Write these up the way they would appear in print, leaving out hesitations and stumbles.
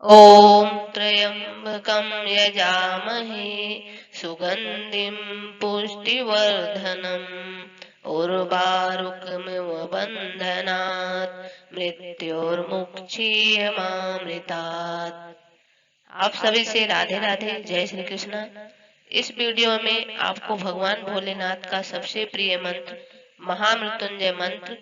ॐ त्र्यम्बकं यजामहे सुगन्धिं पुष्टिवर्धनम् उर्वारुकमिव बन्धनात् मृत्योर्मुक्षीयमामृतात्। आप सभी से राधे राधे, जय श्री कृष्ण। इस वीडियो में आपको भगवान भोलेनाथ का सबसे प्रिय मंत्र महामृत्युंजय मंत्र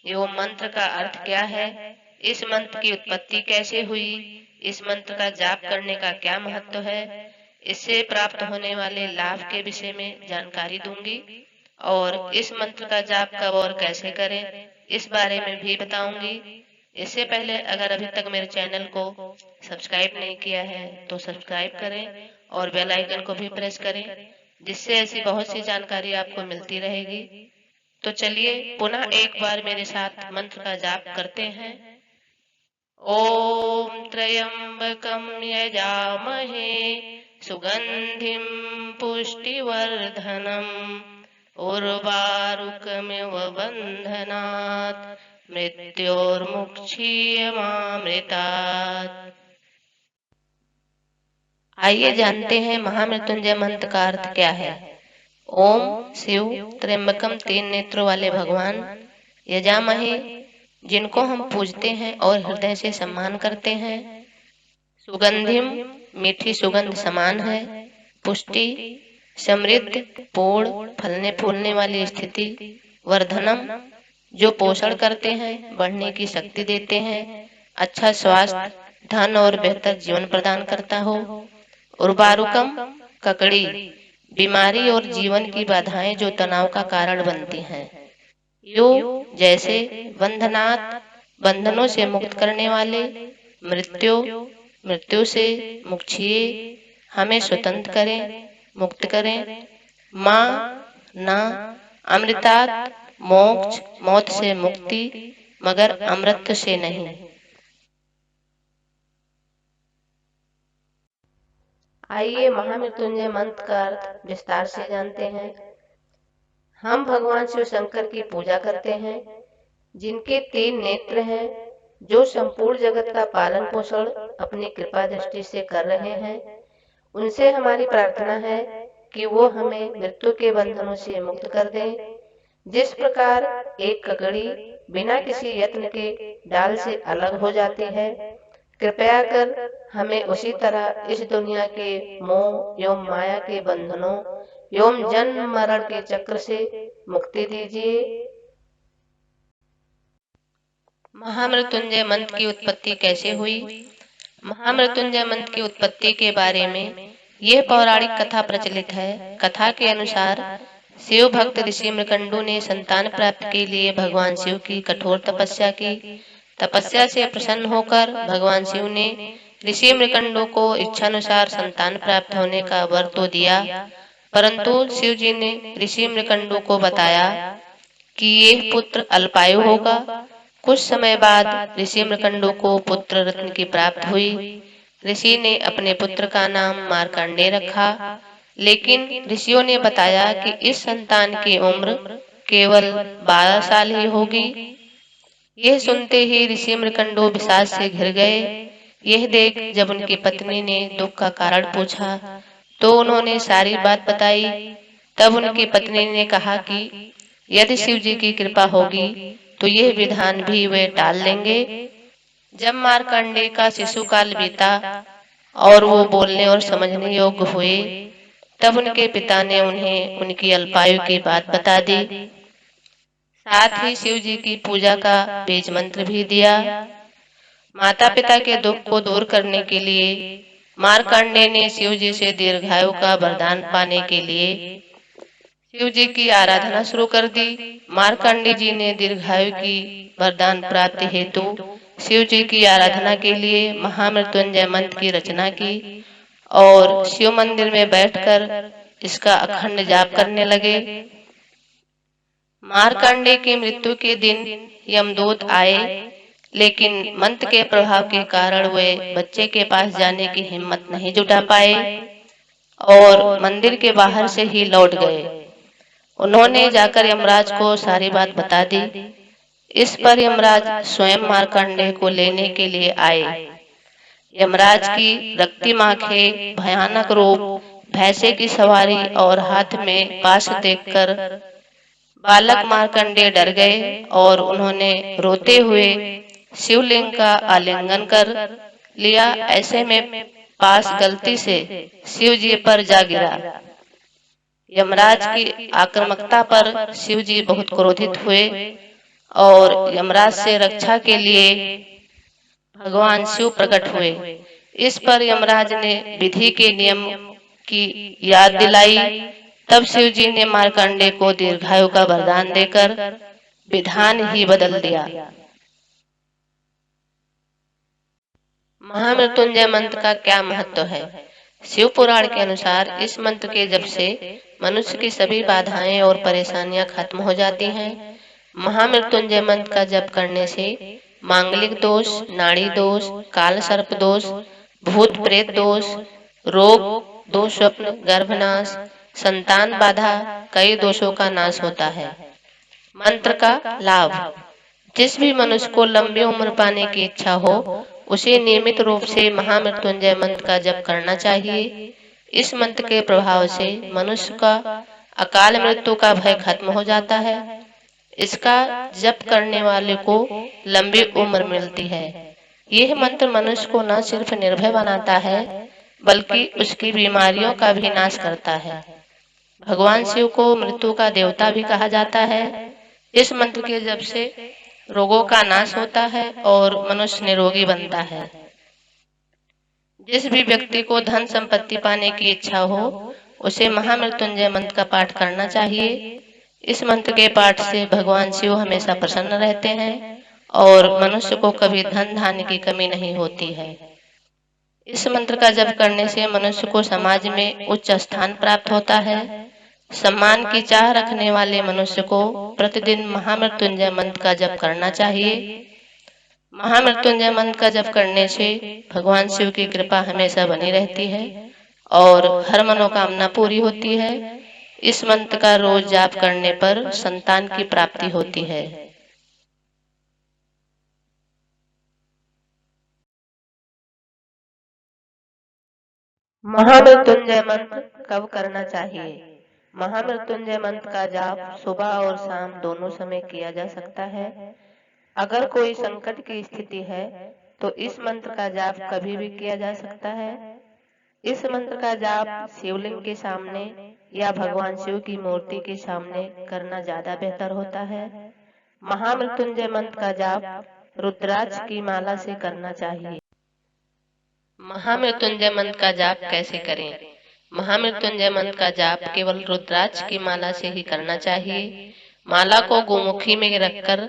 एवं मंत्र का अर्थ क्या है, इस मंत्र की उत्पत्ति कैसे हुई, इस मंत्र का जाप करने का क्या महत्व है, इससे प्राप्त होने वाले लाभ के विषय में जानकारी दूंगी और इस मंत्र का जाप कब और कैसे करें इस बारे में भी बताऊंगी। इससे पहले अगर अभी तक मेरे चैनल को सब्सक्राइब नहीं किया है तो सब्सक्राइब करें और बेल आइकन को भी प्रेस करें, जिससे ऐसी बहुत सी जानकारी आपको मिलती रहेगी। तो चलिए पुनः एक बार मेरे साथ मंत्र का जाप करते हैं। ओम त्र्यंबकं यजामहे सुगंधिं पुष्टिवर्धनम् उर्वारुकमिव बन्धनात् मृत्योर्मुक्षीयमामृतात्। आइए जानते हैं महामृत्युंजय मंत्र का अर्थ क्या है। ओम शिव त्र्यंबकम, तीन नेत्रों वाले भगवान, यजामहे, जिनको हम पूजते हैं और हृदय से सम्मान करते हैं, सुगंधिम, मीठी सुगंध समान है, पुष्टि, समृद्ध, पूर्ण, फलने फूलने वाली स्थिति, वर्धनम, जो पोषण करते हैं, बढ़ने की शक्ति देते हैं, अच्छा स्वास्थ्य, धन और बेहतर जीवन प्रदान करता हो, उर्वारुकम, ककड़ी, बीमारी और जीवन की बाधाएं जो तनाव का कारण बनती हैं, यो, जैसे, बंधनात्, बंधनों से मुक्त करने वाले, मृत्यु, मृत्यु से, मुक्षीय, हमें स्वतंत्र करें, मुक्त करें, माँ, ना, अमृतात्, मोक्ष, मौत से मुक्ति, मगर अमृत से नहीं। आइए महामृत्युंजय मंत्र का अर्थ विस्तार से जानते हैं। हम भगवान शिव शंकर की पूजा करते हैं, जिनके तीन नेत्र हैं, जो संपूर्ण जगत का पालन पोषण अपनी कृपा दृष्टि से कर रहे हैं। उनसे हमारी प्रार्थना है कि वो हमें मृत्यु के बंधनों से मुक्त कर दें। जिस प्रकार एक ककड़ी बिना किसी यत्न के डाल से अलग हो जाती है, कृपया कर हमें उसी तरह इस दुनिया के मोह एवं माया के बंधनों एवं जन्म मरण के चक्र से मुक्ति दीजिए। महामृत्युंजय मंत्र की उत्पत्ति कैसे हुई। महामृत्युंजय मंत्र की उत्पत्ति के बारे में यह पौराणिक कथा प्रचलित है। कथा के अनुसार शिव भक्त ऋषि मृकंडू ने संतान प्राप्ति के लिए भगवान शिव की कठोर तपस्या की। तपस्या से प्रसन्न होकर भगवान शिव ने ऋषि मृकंडू को इच्छानुसार संतान प्राप्त होने का वर तो दिया, परंतु शिव जी ने ऋषि मृकंडू को बताया कि ये पुत्र अल्पायु होगा। कुछ समय बाद ऋषि मृकंडू को पुत्र रत्न की प्राप्त हुई। ऋषि ने अपने पुत्र का नाम मार्कंडेय रखा, लेकिन ऋषियों ने बताया कि इस संतान की उम्र केवल 12 साल ही होगी। यह सुनते ही ऋषि मृकंडू विषाद से घिर गए। यह देख जब उनकी पत्नी ने दुख का कारण पूछा तो उन्होंने सारी बात बताई। तब उनकी पत्नी ने कहा कि यदि शिव जी की कृपा होगी तो यह विधान भी वे टाल लेंगे। जब मार्कंडेय का शिशु काल बीता और वो बोलने और समझने योग्य हुए, तब उनके पिता ने उन्हें उनकी अल्पायु की बात बता दी। साथ ही शिव जी की पूजा का बीज मंत्र भी दिया। माता पिता के दुख को दूर करने के लिए मार्कंडेय ने शिव जी से दीर्घायु का वरदान पाने के लिए शिव जी की आराधना शुरू कर दी। मार्कंडेय जी ने दीर्घायु की वरदान प्राप्ति हेतु शिव जी की आराधना के लिए महामृत्युंजय मंत्र की रचना की और शिव मंदिर में बैठकर इसका अखंड जाप करने लगे। मार्कंडेय की मृत्यु के दिन यमदूत आए, लेकिन मंत्र के प्रभाव के कारण वे बच्चे के पास जाने की हिम्मत नहीं जुटा पाए और मंदिर के बाहर से ही लौट गए। उन्होंने जाकर यमराज को सारी बात बता दी। इस पर यमराज स्वयं मार्कंडेय को लेने के लिए आए। यमराज की रक्तिम आंखें, भयानक रूप, भैंसे की सवारी और हाथ में पाश देखकर बालक मार्कंडेय डर गए और उन्होंने रोते हुए शिवलिंग का आलिंगन कर लिया। ऐसे में पास गलती से शिव जी पर जा गिरा। यमराज की आक्रामकता पर शिव जी बहुत क्रोधित हुए और यमराज से रक्षा के लिए भगवान शिव प्रकट हुए। इस पर यमराज ने विधि के नियम की याद दिलाई। तब शिव जी ने मार्कंडेय को दीर्घायु का वरदान देकर विधान ही बदल दिया। महामृत्युंजय मंत्र का क्या महत्व है? शिव पुराण के अनुसार इस मंत्र के जप से मनुष्य की सभी बाधाएं और परेशानियां खत्म हो जाती हैं। महामृत्युंजय मंत्र का जप करने से मांगलिक दोष, नाड़ी दोष, काल सर्प दोष, भूत प्रेत दोष, रोग, दुःस्वप्न, गर्भनाश, संतान बाधा, कई दोषों का नाश होता है। मंत्र का लाभ: जिस भी मनुष्य को लंबी उम्र पाने की इच्छा हो उसे नियमित रूप से महामृत्युंजय मंत्र का जप करना चाहिए। इस मंत्र के प्रभाव से मनुष्य का अकाल मृत्यु का भय खत्म हो जाता है। इसका जप करने वाले को लंबी उम्र मिलती है। यह मंत्र मनुष्य को न सिर्फ निर्भय बनाता है बल्कि उसकी बीमारियों का भी नाश करता है। भगवान शिव को मृत्यु का देवता भी कहा जाता है। इस मंत्र के जप से रोगों का नाश होता है और मनुष्य निरोगी बनता है। जिस भी व्यक्ति को धन संपत्ति पाने की इच्छा हो उसे महामृत्युंजय मंत्र का पाठ करना चाहिए। इस मंत्र के पाठ से भगवान शिव हमेशा प्रसन्न रहते हैं और मनुष्य को कभी धन धान्य की कमी नहीं होती है। इस मंत्र का जप करने से मनुष्य को समाज में उच्च स्थान प्राप्त होता है। सम्मान की चाह रखने वाले मनुष्य को प्रतिदिन महामृत्युंजय मंत्र का जप करना चाहिए। महामृत्युंजय मंत्र का जप करने से भगवान शिव की कृपा हमेशा बनी रहती है और हर मनोकामना पूरी होती है। इस मंत्र का रोज जाप करने पर संतान की प्राप्ति होती है। महामृत्युंजय मंत्र कब करना चाहिए? महामृत्युंजय मंत्र का जाप सुबह और शाम दोनों समय किया जा सकता है। अगर कोई संकट की स्थिति है तो इस मंत्र का जाप कभी भी किया जा सकता है। इस मंत्र का जाप शिवलिंग के सामने या भगवान शिव की मूर्ति के सामने करना ज्यादा बेहतर होता है। महामृत्युंजय मंत्र का जाप रुद्राक्ष की माला से करना चाहिए। महामृत्युंजय मंत्र का जाप कैसे करें? महामृत्युंजय मंत्र का जाप केवल रुद्राक्ष की माला से ही करना चाहिए। माला को गोमुखी में रखकर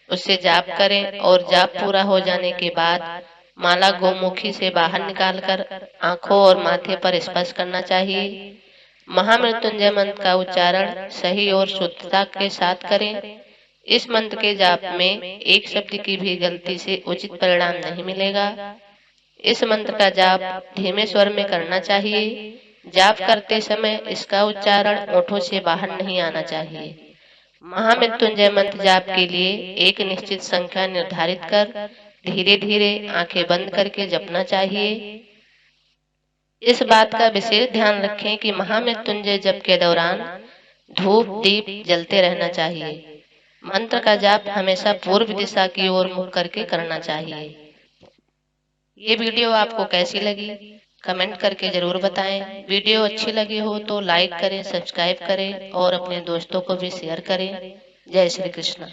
उससे जाप करें और जाप पूरा हो जाने के बाद माला गोमुखी से बाहर निकालकर आंखों और माथे पर स्पर्श करना चाहिए। महामृत्युंजय मंत्र का उच्चारण सही और शुद्धता के साथ करें। इस मंत्र के जाप में एक शब्द की भी गलती से उचित परिणाम नहीं मिलेगा। इस मंत्र का जाप धीमे स्वर में करना चाहिए। जाप करते समय इसका उच्चारण ओठों से बाहर नहीं आना चाहिए। महामृत्युंजय मंत्र जाप के लिए एक निश्चित संख्या निर्धारित कर धीरे धीरे आंखें बंद करके जपना चाहिए। इस बात का विशेष ध्यान रखें कि महामृत्युंजय जप के दौरान धूप दीप जलते रहना चाहिए। मंत्र का जाप हमेशा पूर्व दिशा की ओर मुख करके करना चाहिए। ये वीडियो आपको कैसी लगी कमेंट करके जरूर बताएं। वीडियो अच्छी लगी हो तो लाइक करें, सब्सक्राइब करें और अपने दोस्तों को भी शेयर करें। जय श्री कृष्ण।